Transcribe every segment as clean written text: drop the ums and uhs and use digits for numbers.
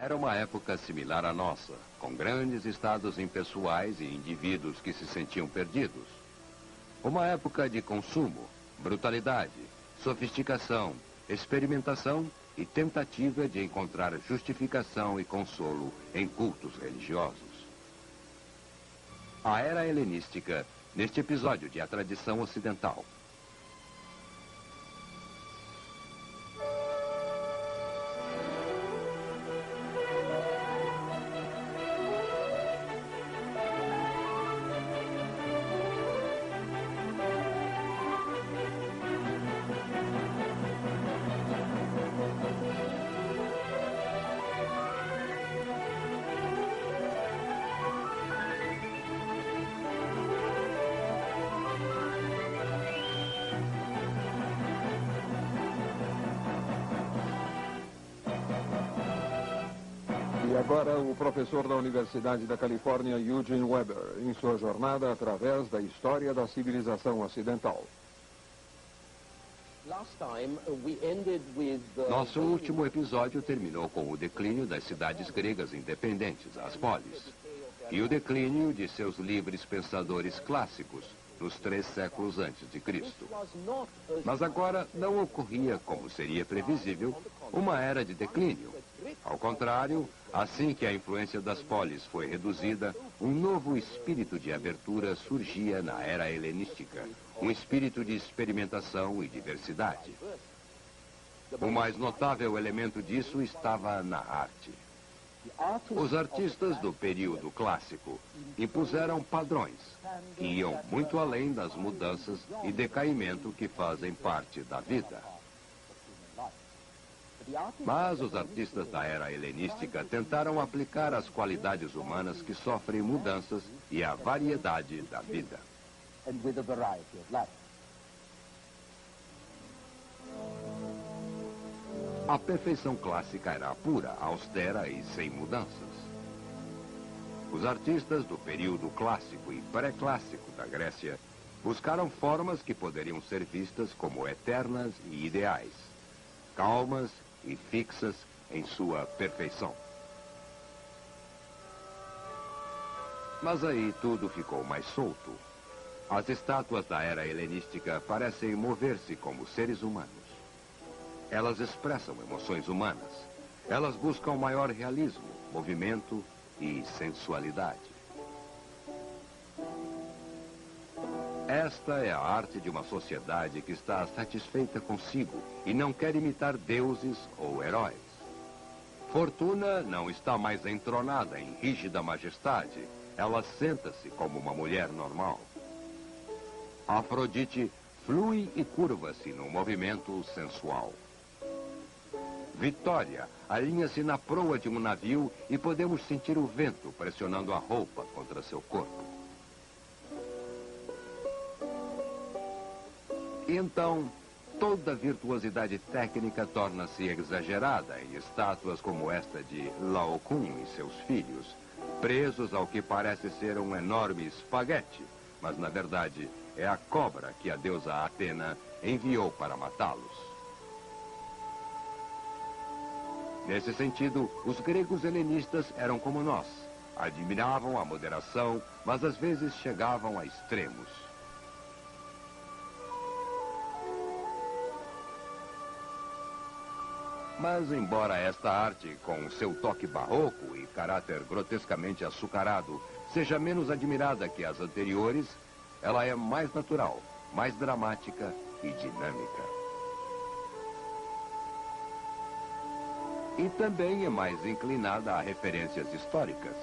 Era uma época similar à nossa, com grandes estados impessoais e indivíduos que se sentiam perdidos. Uma época de consumo, brutalidade, sofisticação, experimentação e tentativa de encontrar justificação e consolo em cultos religiosos. A era helenística, neste episódio de A Tradição Ocidental. E agora o professor da Universidade da Califórnia, Eugene Weber, em sua jornada através da história da civilização ocidental. Nosso último episódio terminou com o declínio das cidades gregas independentes, as polis, e o declínio de seus livres pensadores clássicos, nos 3 séculos antes de Cristo. Mas agora não ocorria, como seria previsível, uma era de declínio. Ao contrário, assim que a influência das polis foi reduzida, um novo espírito de abertura surgia na era helenística, um espírito de experimentação e diversidade. O mais notável elemento disso estava na arte. Os artistas do período clássico impuseram padrões que iam muito além das mudanças e decaimento que fazem parte da vida. Mas os artistas da era helenística tentaram aplicar as qualidades humanas que sofrem mudanças e a variedade da vida. A perfeição clássica era pura, austera e sem mudanças. Os artistas do período clássico e pré-clássico da Grécia buscaram formas que poderiam ser vistas como eternas e ideais, calmas e fixas em sua perfeição. Mas aí tudo ficou mais solto. As estátuas da era helenística parecem mover-se como seres humanos. Elas expressam emoções humanas. Elas buscam maior realismo, movimento e sensualidade. Esta é a arte de uma sociedade que está satisfeita consigo e não quer imitar deuses ou heróis. Fortuna não está mais entronada em rígida majestade. Ela senta-se como uma mulher normal. Afrodite flui e curva-se num movimento sensual. Vitória alinha-se na proa de um navio e podemos sentir o vento pressionando a roupa contra seu corpo. E então, toda virtuosidade técnica torna-se exagerada em estátuas como esta de Laocoon e seus filhos, presos ao que parece ser um enorme espaguete, mas na verdade é a cobra que a deusa Atena enviou para matá-los. Nesse sentido, os gregos helenistas eram como nós. Admiravam a moderação, mas às vezes chegavam a extremos. Mas embora esta arte, com seu toque barroco e caráter grotescamente açucarado, seja menos admirada que as anteriores, ela é mais natural, mais dramática e dinâmica. E também é mais inclinada a referências históricas.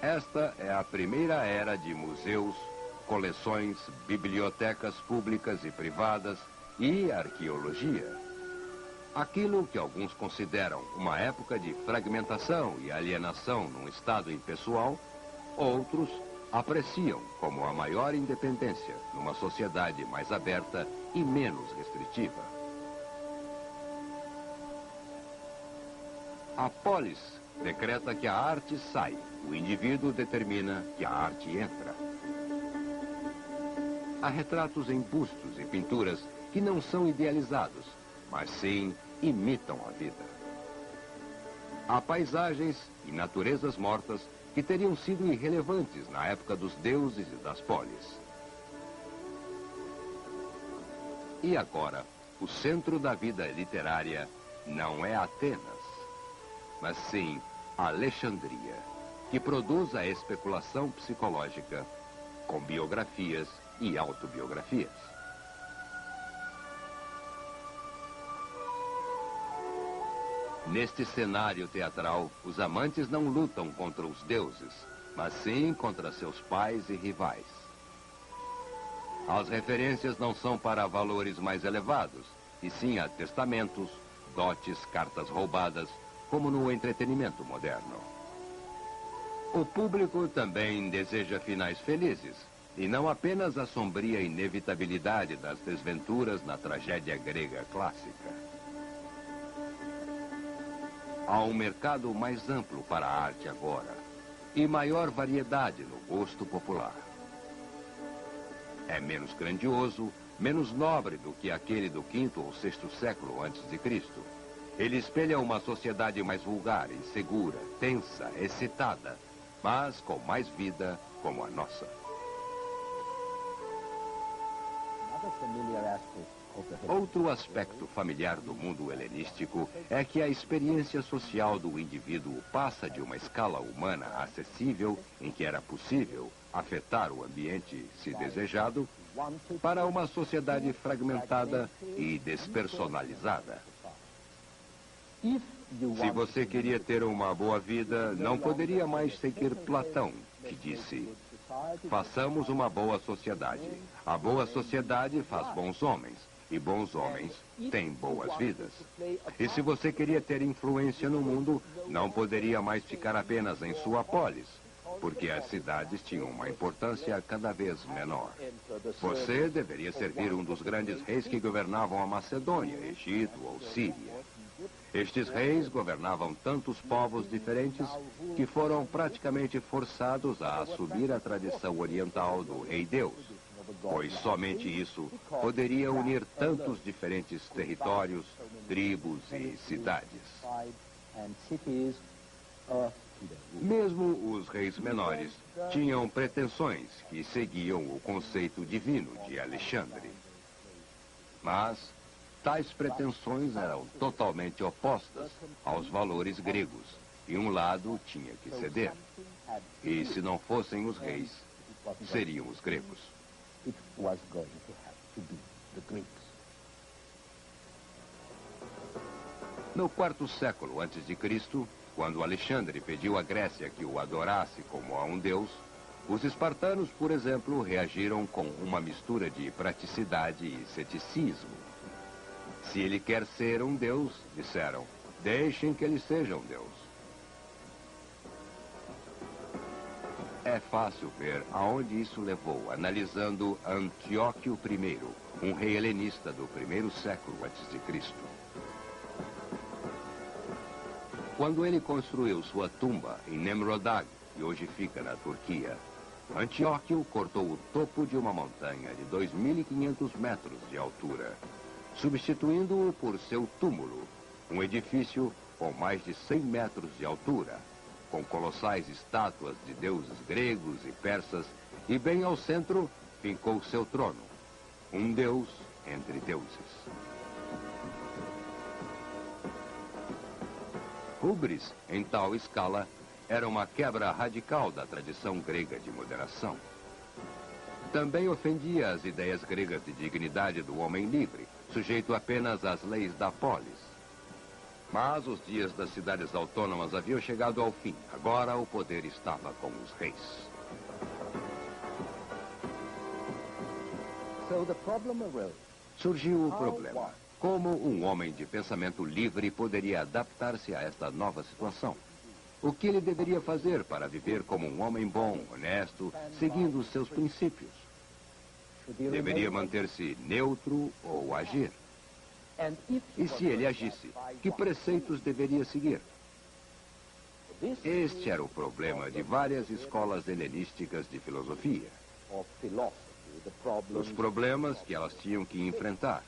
Esta é a primeira era de museus, coleções, bibliotecas públicas e privadas e arqueologia. Aquilo que alguns consideram uma época de fragmentação e alienação num estado impessoal, outros apreciam como a maior independência numa sociedade mais aberta e menos restritiva. A polis decreta que a arte sai, o indivíduo determina que a arte entra. Há retratos em bustos e pinturas que não são idealizados, mas sim imitam a vida. Há paisagens e naturezas mortas que teriam sido irrelevantes na época dos deuses e das polis. E agora, o centro da vida literária não é Atenas, mas sim Alexandria, que produz a especulação psicológica com biografias e autobiografias. Neste cenário teatral, os amantes não lutam contra os deuses, mas sim contra seus pais e rivais. As referências não são para valores mais elevados, e sim a testamentos, dotes, cartas roubadas, como no entretenimento moderno. O público também deseja finais felizes, e não apenas a sombria inevitabilidade das desventuras na tragédia grega clássica. Há um mercado mais amplo para a arte agora, e maior variedade no gosto popular. É menos grandioso, menos nobre do que aquele do V ou VI século antes de Cristo. Ele espelha uma sociedade mais vulgar, insegura, tensa, excitada, mas com mais vida como a nossa. Outro aspecto familiar do mundo helenístico é que a experiência social do indivíduo passa de uma escala humana acessível, em que era possível afetar o ambiente, se desejado, para uma sociedade fragmentada e despersonalizada. Se você queria ter uma boa vida, não poderia mais seguir Platão, que disse: façamos uma boa sociedade. A boa sociedade faz bons homens, e bons homens têm boas vidas. E se você queria ter influência no mundo, não poderia mais ficar apenas em sua polis, porque as cidades tinham uma importância cada vez menor. Você deveria servir um dos grandes reis que governavam a Macedônia, Egito ou Síria. Estes reis governavam tantos povos diferentes que foram praticamente forçados a assumir a tradição oriental do Rei Deus, pois somente isso poderia unir tantos diferentes territórios, tribos e cidades. Mesmo os reis menores tinham pretensões que seguiam o conceito divino de Alexandre. Mas tais pretensões eram totalmente opostas aos valores gregos, e um lado tinha que ceder. E se não fossem os reis, seriam os gregos. No quarto século antes de Cristo, quando Alexandre pediu à Grécia que o adorasse como a um deus, os espartanos, por exemplo, reagiram com uma mistura de praticidade e ceticismo. Se ele quer ser um deus, disseram, deixem que ele seja um deus. É fácil ver aonde isso levou, analisando Antíoco I, um rei helenista do primeiro século antes de Cristo. Quando ele construiu sua tumba em Nemrodag, que hoje fica na Turquia, Antíoco cortou o topo de uma montanha de 2.500 metros de altura, substituindo-o por seu túmulo, um edifício com mais de 100 metros de altura, com colossais estátuas de deuses gregos e persas, e bem ao centro fincou seu trono, um deus entre deuses. Hubris, em tal escala, era uma quebra radical da tradição grega de moderação. Também ofendia as ideias gregas de dignidade do homem livre, sujeito apenas às leis da polis. Mas os dias das cidades autônomas haviam chegado ao fim. Agora o poder estava com os reis. Surgiu o problema. Como um homem de pensamento livre poderia adaptar-se a esta nova situação? O que ele deveria fazer para viver como um homem bom, honesto, seguindo os seus princípios? Deveria manter-se neutro ou agir? E se ele agisse, que preceitos deveria seguir? Este era o problema de várias escolas helenísticas de filosofia. Os problemas que elas tinham que enfrentar.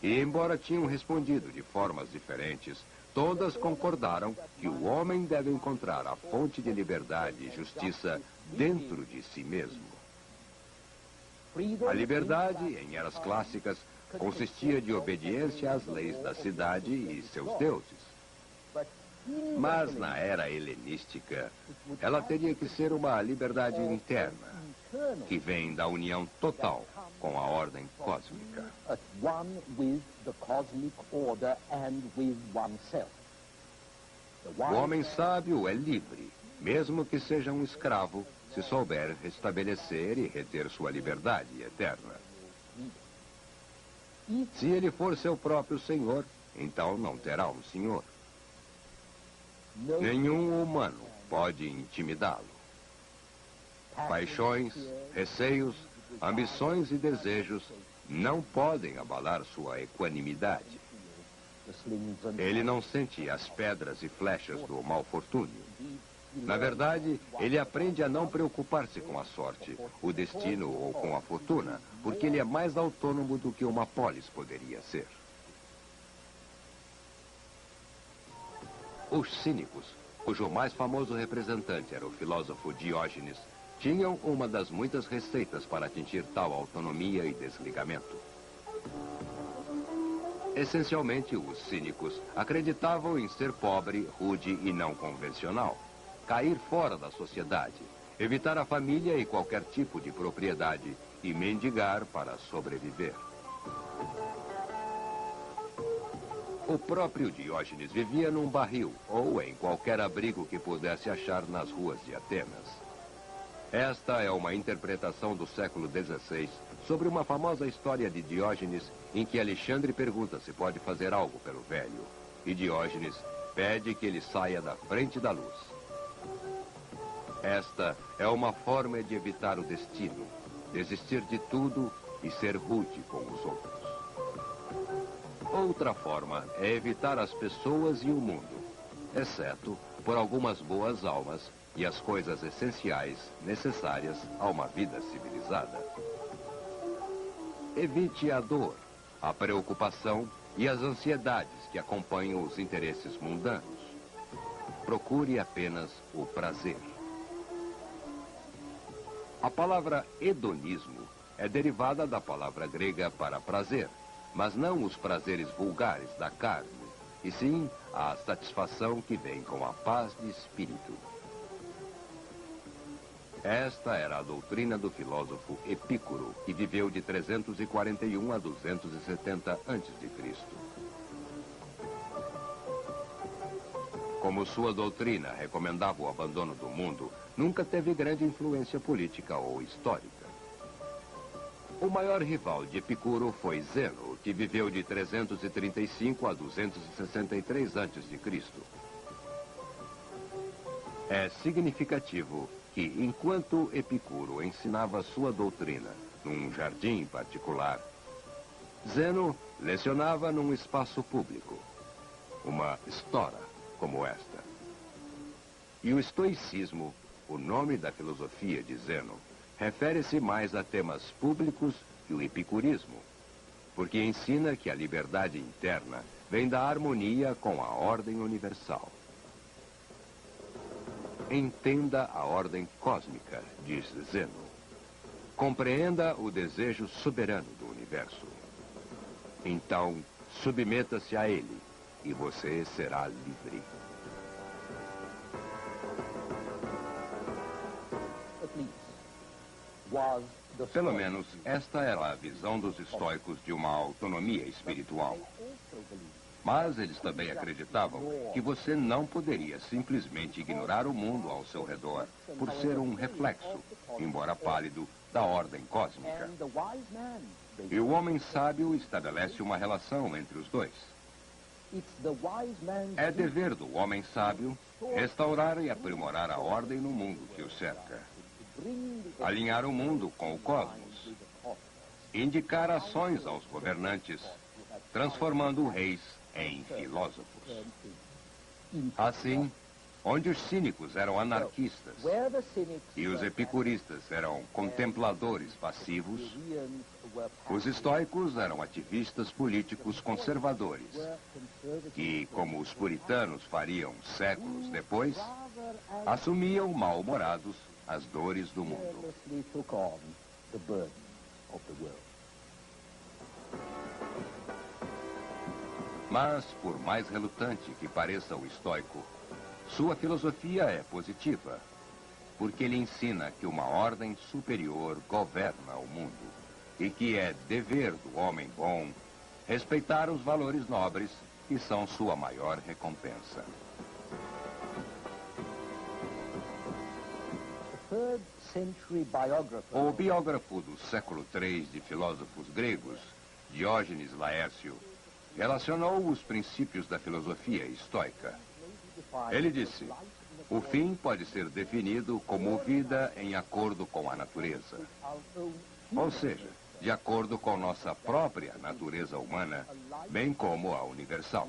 E embora tinham respondido de formas diferentes, todas concordaram que o homem deve encontrar a fonte de liberdade e justiça dentro de si mesmo. A liberdade, em eras clássicas, consistia de obediência às leis da cidade e seus deuses. Mas na era helenística, ela teria que ser uma liberdade interna, que vem da união total com a ordem cósmica. O homem sábio é livre, mesmo que seja um escravo, se souber restabelecer e reter sua liberdade eterna. Se ele for seu próprio senhor, então não terá um senhor. Nenhum humano pode intimidá-lo. Paixões, receios, ambições e desejos não podem abalar sua equanimidade. Ele não sente as pedras e flechas do mau fortúnio. Na verdade, ele aprende a não preocupar-se com a sorte, o destino ou com a fortuna, porque ele é mais autônomo do que uma polis poderia ser. Os cínicos, cujo mais famoso representante era o filósofo Diógenes, tinham uma das muitas receitas para atingir tal autonomia e desligamento. Essencialmente, os cínicos acreditavam em ser pobre, rude e não convencional, cair fora da sociedade, evitar a família e qualquer tipo de propriedade e mendigar para sobreviver. O próprio Diógenes vivia num barril ou em qualquer abrigo que pudesse achar nas ruas de Atenas. Esta é uma interpretação do século XVI sobre uma famosa história de Diógenes em que Alexandre pergunta se pode fazer algo pelo velho. E Diógenes pede que ele saia da frente da luz. Esta é uma forma de evitar o destino, desistir de tudo e ser rude com os outros. Outra forma é evitar as pessoas e o mundo, exceto por algumas boas almas e as coisas essenciais necessárias a uma vida civilizada. Evite a dor, a preocupação e as ansiedades que acompanham os interesses mundanos. Procure apenas o prazer. A palavra hedonismo é derivada da palavra grega para prazer, mas não os prazeres vulgares da carne, e sim a satisfação que vem com a paz de espírito. Esta era a doutrina do filósofo Epícoro, que viveu de 341 a 270 a.C. Como sua doutrina recomendava o abandono do mundo, nunca teve grande influência política ou histórica. O maior rival de Epicuro foi Zeno, que viveu de 335 a 263 a.C. É significativo que, enquanto Epicuro ensinava sua doutrina num jardim particular, Zeno lecionava num espaço público, uma estora como esta. E o estoicismo, o nome da filosofia de Zeno, refere-se mais a temas públicos que o epicurismo, porque ensina que a liberdade interna vem da harmonia com a ordem universal. Entenda a ordem cósmica, diz Zeno. Compreenda o desejo soberano do universo. Então, submeta-se a ele e você será livre. Pelo menos, esta era a visão dos estoicos de uma autonomia espiritual. Mas eles também acreditavam que você não poderia simplesmente ignorar o mundo ao seu redor por ser um reflexo, embora pálido, da ordem cósmica. E o homem sábio estabelece uma relação entre os dois. É dever do homem sábio restaurar e aprimorar a ordem no mundo que o cerca. Alinhar o mundo com o cosmos. Indicar ações aos governantes, transformando reis em filósofos. Assim, onde os cínicos eram anarquistas e os epicuristas eram contempladores passivos, os estoicos eram ativistas políticos conservadores e, como os puritanos fariam séculos depois, assumiam mal-humorados as dores do mundo. Mas, por mais relutante que pareça o estoico, sua filosofia é positiva, porque ele ensina que uma ordem superior governa o mundo e que é dever do homem bom respeitar os valores nobres que são sua maior recompensa. O biógrafo do século III de filósofos gregos, Diógenes Laércio, relacionou os princípios da filosofia estoica. Ele disse: o fim pode ser definido como vida em acordo com a natureza. Ou seja, de acordo com nossa própria natureza humana, bem como a universal.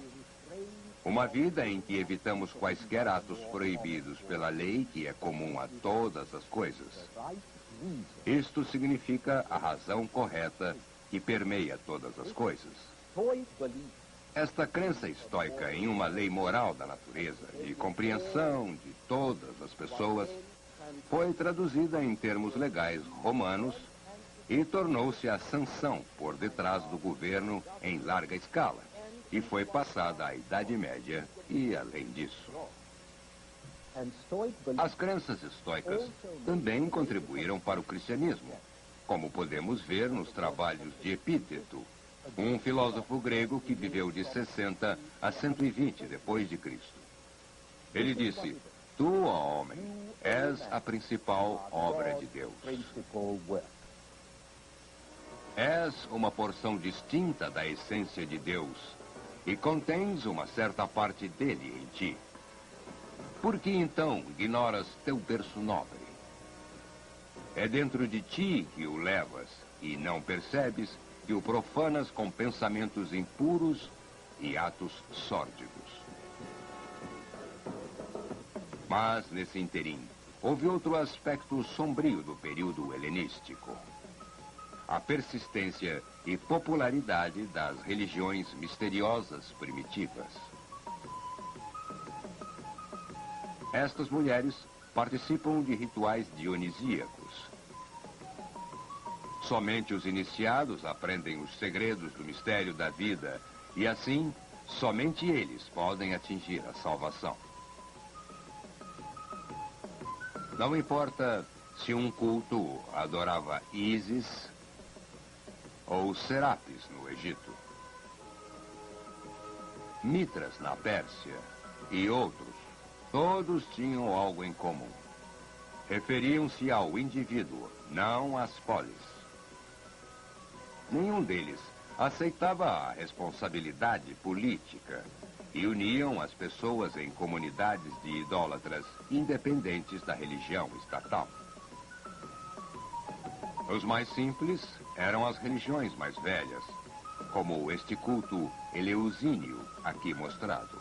Uma vida em que evitamos quaisquer atos proibidos pela lei que é comum a todas as coisas. Isto significa a razão correta que permeia todas as coisas. Esta crença estoica em uma lei moral da natureza e compreensão de todas as pessoas foi traduzida em termos legais romanos e tornou-se a sanção por detrás do governo em larga escala e foi passada à Idade Média e além disso. As crenças estoicas também contribuíram para o cristianismo, como podemos ver nos trabalhos de Epíteto, um filósofo grego que viveu de 60 a 120 depois de Cristo. Ele disse: tu, ó homem, és a principal obra de Deus. És uma porção distinta da essência de Deus e contens uma certa parte dele em ti. Por que então ignoras teu berço nobre? É dentro de ti que o levas e não percebes que o profanas com pensamentos impuros e atos sórdidos. Mas, nesse interim, houve outro aspecto sombrio do período helenístico: a persistência e popularidade das religiões misteriosas primitivas. Estas mulheres participam de rituais dionisíacos. Somente os iniciados aprendem os segredos do mistério da vida e, assim, somente eles podem atingir a salvação. Não importa se um culto adorava Ísis ou Serapis no Egito, Mitras na Pérsia e outros, todos tinham algo em comum. Referiam-se ao indivíduo, não às polis. Nenhum deles aceitava a responsabilidade política e uniam as pessoas em comunidades de idólatras independentes da religião estatal. Os mais simples eram as religiões mais velhas, como este culto eleusínio aqui mostrado,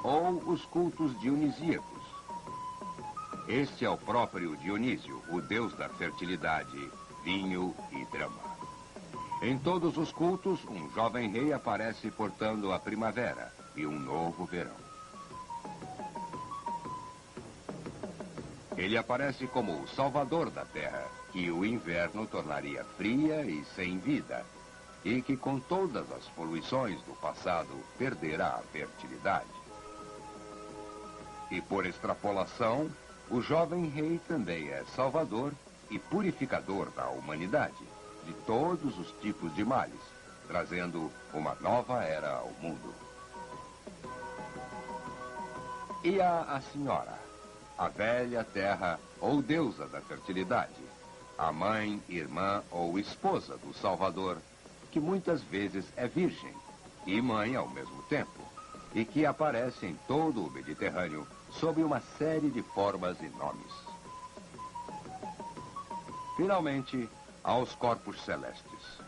ou os cultos dionisíacos. Este é o próprio Dionísio, o deus da fertilidade, vinho e drama. Em todos os cultos, um jovem rei aparece portando a primavera e um novo verão. Ele aparece como o salvador da terra, que o inverno tornaria fria e sem vida, e que com todas as poluições do passado perderá a fertilidade. E por extrapolação, o jovem rei também é salvador e purificador da humanidade, de todos os tipos de males, trazendo uma nova era ao mundo. E a senhora, a velha terra ou deusa da fertilidade, a mãe, irmã ou esposa do Salvador, que muitas vezes é virgem e mãe ao mesmo tempo, e que aparece em todo o Mediterrâneo sob uma série de formas e nomes. Finalmente, aos corpos celestes.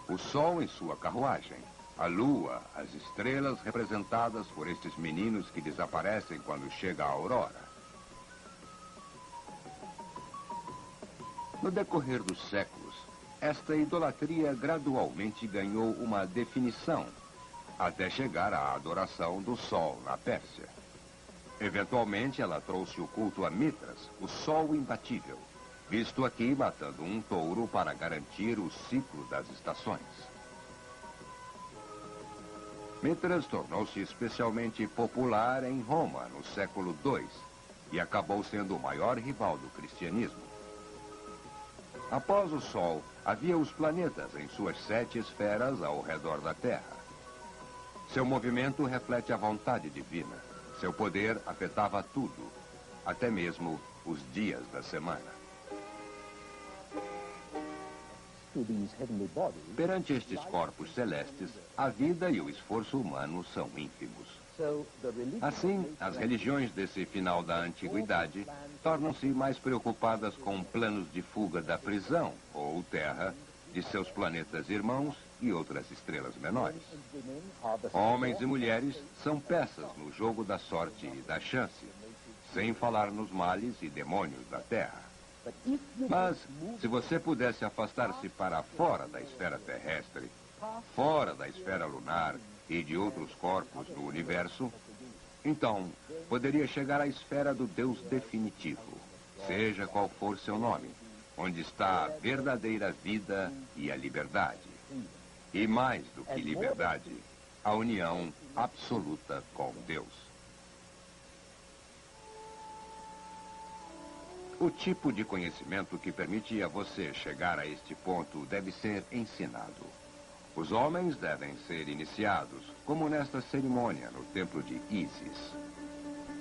O Sol em sua carruagem, A lua, as estrelas representadas por estes meninos que desaparecem quando chega a aurora. No decorrer dos séculos, esta idolatria gradualmente ganhou uma definição, até chegar à adoração do Sol na Pérsia. Eventualmente, ela trouxe o culto a Mitras, o Sol imbatível, visto aqui matando um touro para garantir o ciclo das estações. Mitras tornou-se especialmente popular em Roma no século II e acabou sendo o maior rival do cristianismo. Após o Sol, havia os planetas em suas 7 esferas ao redor da Terra. Seu movimento reflete a vontade divina. Seu poder afetava tudo, até mesmo os dias da semana. Perante estes corpos celestes, a vida e o esforço humano são ínfimos. Assim, as religiões desse final da antiguidade tornam-se mais preocupadas com planos de fuga da prisão, ou terra, de seus planetas irmãos e outras estrelas menores. Homens e mulheres são peças no jogo da sorte e da chance, sem falar nos males e demônios da Terra. Mas, se você pudesse afastar-se para fora da esfera terrestre, fora da esfera lunar e de outros corpos no universo, então poderia chegar à esfera do Deus definitivo, seja qual for seu nome, onde está a verdadeira vida e a liberdade. E mais do que liberdade, a união absoluta com Deus. O tipo de conhecimento que permite a você chegar a este ponto deve ser ensinado. Os homens devem ser iniciados, como nesta cerimônia no templo de Ísis.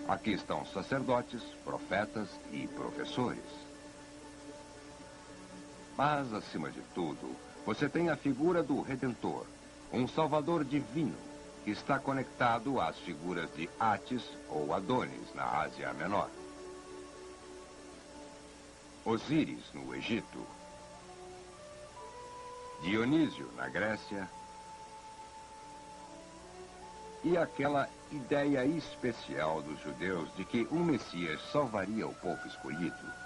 Aqui estão sacerdotes, profetas e professores. Mas, acima de tudo, você tem a figura do Redentor, um Salvador divino, que está conectado às figuras de Atis ou Adonis na Ásia Menor. Osíris, no Egito. Dionísio, na Grécia. E aquela ideia especial dos judeus de que um Messias salvaria o povo escolhido.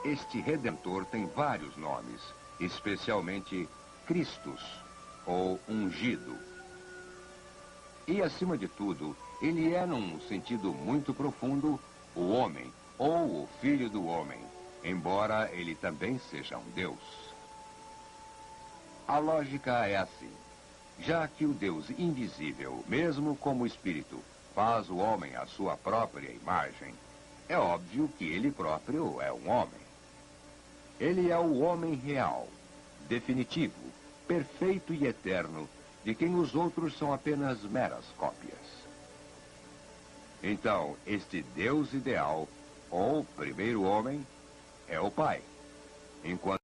Este Redentor tem vários nomes, especialmente Christus, ou ungido. E, acima de tudo, ele é, num sentido muito profundo, o homem, ou o filho do homem, embora ele também seja um Deus. A lógica é assim. Já que o Deus invisível, mesmo como espírito, faz o homem à sua própria imagem, é óbvio que ele próprio é um homem. Ele é o homem real, definitivo, perfeito e eterno, de quem os outros são apenas meras cópias. Então, este Deus ideal, ou primeiro homem, é o Pai, enquanto